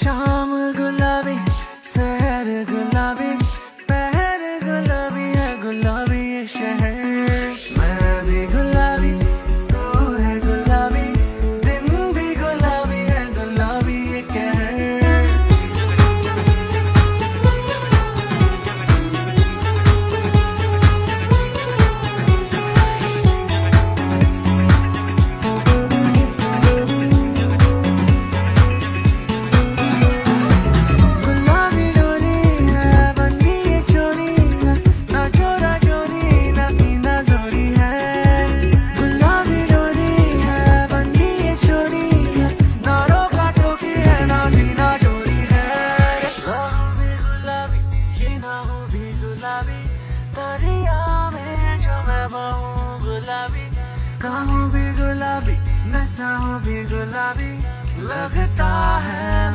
शाम गुलाबी, शहर गुलाबी, पहर गुलाबी है, गुलाबी ये शहर। मैं भी गुलाबी, तू है गुलाबी, दिन भी गुलाबी है, गुलाबी ये कहर। गुलाबी डोरी है, बंधी ये चोरी है, ना चोरा चोरी ना सीना जोरी है। गुलाबी डोरी है, बंधी ये चोरी है, ना रोका टोकी है, ना सीना चोरी है। राहों भी गुलाबी, ये ना हो भी गुलाबी, दरिया में जो मैं बहूं गुलाबी। काहूं भी गुलाबी, नशा हो भी गुलाबी, लगता है